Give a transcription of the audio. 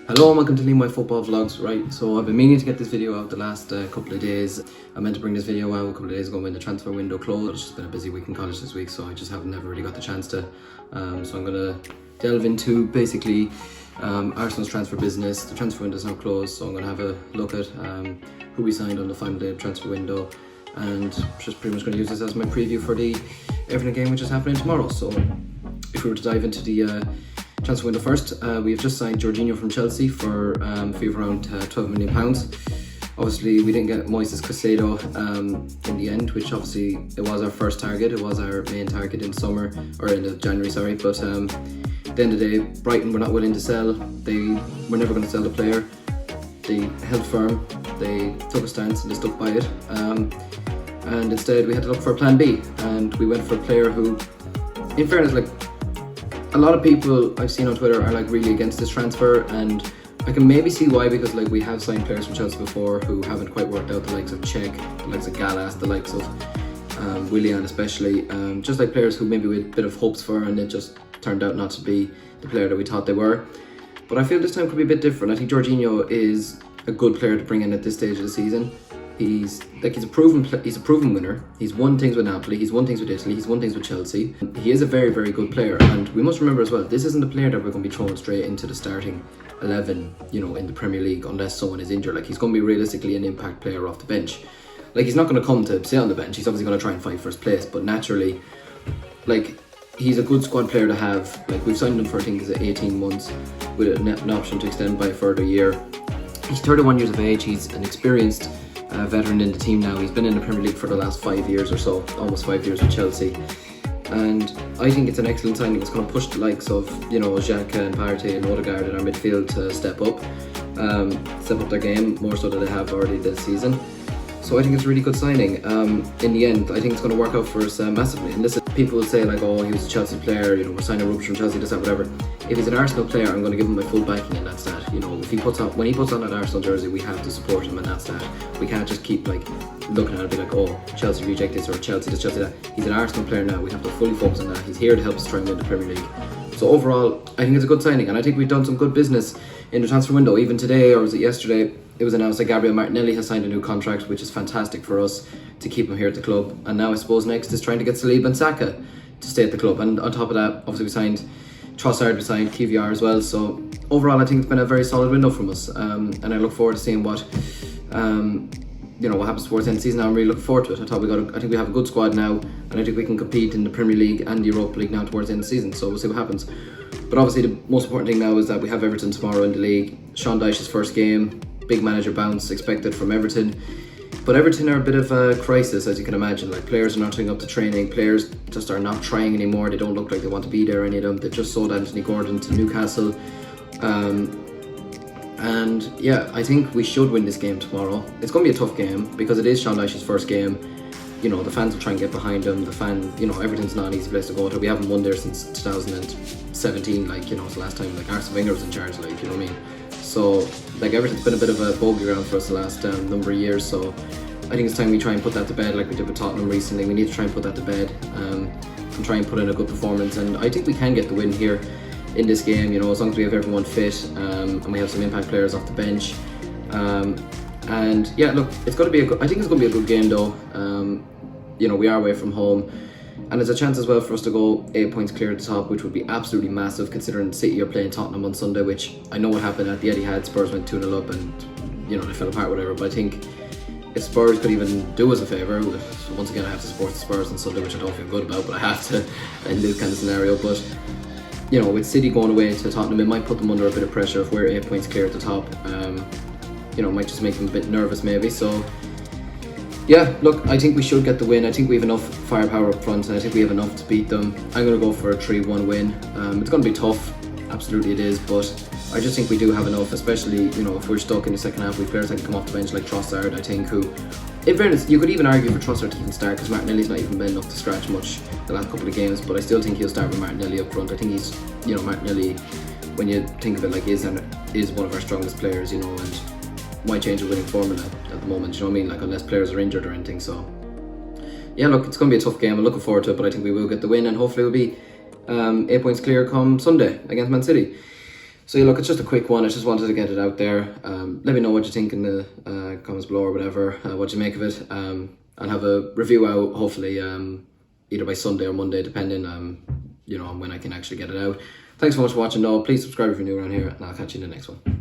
Hello and welcome to Lean My Football Vlogs. Right, so I've been meaning to get this video out the last couple of days. I meant to bring this video out a couple of days ago when the transfer window closed. It's just been a busy week in college this week, so I just haven't never really got the chance to. So I'm going to delve into basically Arsenal's transfer business. The transfer window is now closed, so I'm going to have a look at who we signed on the final day of the transfer window, and just pretty much going to use this as my preview for the Everton game, which is happening tomorrow. So if we were to dive into the transfer window first, we have just signed Jorginho from Chelsea for a fee of around £12 million. Obviously, we didn't get Moises Caicedo in the end, which obviously it was our first target. It was our main target in summer, or in January, sorry. But at the end of the day, Brighton were not willing to sell. They were never going to sell the player. They held firm. They took a stance and they stuck by it. And instead, we had to look for a plan B, and we went for a player who, in fairness, like, a lot of people I've seen on Twitter are like really against this transfer, and I can maybe see why, because like we have signed players from Chelsea before who haven't quite worked out, the likes of Cech, the likes of Gallas, the likes of Willian especially, just like players who maybe we had a bit of hopes for and it just turned out not to be the player that we thought they were. But I feel this time could be a bit different. I think Jorginho is a good player to bring in at this stage of the season. He's a proven winner. He's won things with Napoli, he's won things with Italy, he's won things with Chelsea. He is a very, very good player, and we must remember as well, this isn't a player that we're going to be throwing straight into the starting 11, in the Premier League unless someone is injured. Like, he's going to be realistically an impact player off the bench. Like, he's not going to come to sit on the bench. He's obviously going to try and fight first place, but naturally, like, he's a good squad player to have. Like, we've signed him for I think 18 months with an option to extend by a further year. He's 31 years of age. He's an experienced veteran in the team now. He's been in the Premier League for the last 5 years or so, almost 5 years with Chelsea, and I think it's an excellent signing. It's going to push the likes of Xhaka and Partey and Odegaard in our midfield to step up their game more so than they have already this season. So I think it's a really good signing. In the end, I think it's going to work out for us massively. And listen, people will say like, oh, he was a Chelsea player, we're signing rubbish from Chelsea, this, that, whatever. If he's an Arsenal player, I'm going to give him my full backing, and that's that. If when he puts on an Arsenal jersey, we have to support him, and that's that. We can't just keep like looking at it and be like, oh, Chelsea reject this or Chelsea this, Chelsea that. He's an Arsenal player now. We have to fully focus on that. He's here to help us try and win the Premier League. So overall, I think it's a good signing, and I think we've done some good business in the transfer window. Even today, or was it yesterday, it was announced that Gabriel Martinelli has signed a new contract, which is fantastic for us to keep him here at the club. And now I suppose next is trying to get Saliba and Saka to stay at the club. And on top of that, obviously we signed Trossard, we signed Kivior as well. So overall, I think it's been a very solid window from us. And I look forward to seeing what happens towards the end of the season. I'm really looking forward to it. I think we have a good squad now, and I think we can compete in the Premier League and the Europa League now towards the end of the season. So we'll see what happens. But obviously the most important thing now is that we have Everton tomorrow in the league. Sean Dyche's first game, big manager bounce expected from Everton. But Everton are a bit of a crisis, as you can imagine. Like, players are not turning up to training, players just are not trying anymore. They don't look like they want to be there, any of them. They just sold Anthony Gordon to Newcastle. And yeah, I think we should win this game tomorrow. It's going to be a tough game because it is Sean Dyche's first game. The fans will try and get behind him. Everton's not an easy place to go to. We haven't won there since 2017, it's the last time Arsene Wenger was in charge, you know what I mean? So Everton's been a bit of a bogey ground for us the last number of years, so I think it's time we try and put that to bed like we did with Tottenham recently. We need to try and put that to bed and try and put in a good performance, and I think we can get the win here in this game, as long as we have everyone fit and we have some impact players off the bench. And yeah, look, I think it's going to be a good game though. We are away from home, and there's a chance as well for us to go 8 points clear at the top, which would be absolutely massive considering City are playing Tottenham on Sunday, which I know what happened at the Etihad. Spurs went 2-0 up and they fell apart, whatever. But I think if Spurs could even do us a favour, once again I have to support the Spurs on Sunday, which I don't feel good about, but I have to in this kind of scenario. But with City going away to Tottenham, it might put them under a bit of pressure if we're 8 points clear at the top. It might just make them a bit nervous maybe. So yeah, look, I think we should get the win. I think we have enough firepower up front, and I think we have enough to beat them. I'm going to go for a 3-1 win. It's going to be tough, absolutely it is, but I just think we do have enough, especially, if we're stuck in the second half with players that can come off the bench like Trossard, I think, who, in fairness, you could even argue for Trossard to even start because Martinelli's not even been enough to scratch much the last couple of games, but I still think he'll start with Martinelli up front. I think he's, Martinelli, when you think of it, is one of our strongest players, and might change the winning formula at the moment, unless players are injured or anything. So yeah, look, it's going to be a tough game. I'm looking forward to it, but I think we will get the win, and hopefully we'll be 8 points clear come Sunday against Man City. So yeah, look, it's just a quick one. I just wanted to get it out there. Let me know what you think in the comments below or whatever, what you make of it. I'll have a review out hopefully either by Sunday or Monday, depending you know, on when I can actually get it out. Thanks so much for watching though. Please subscribe if you're new around here, and I'll catch you in the next one.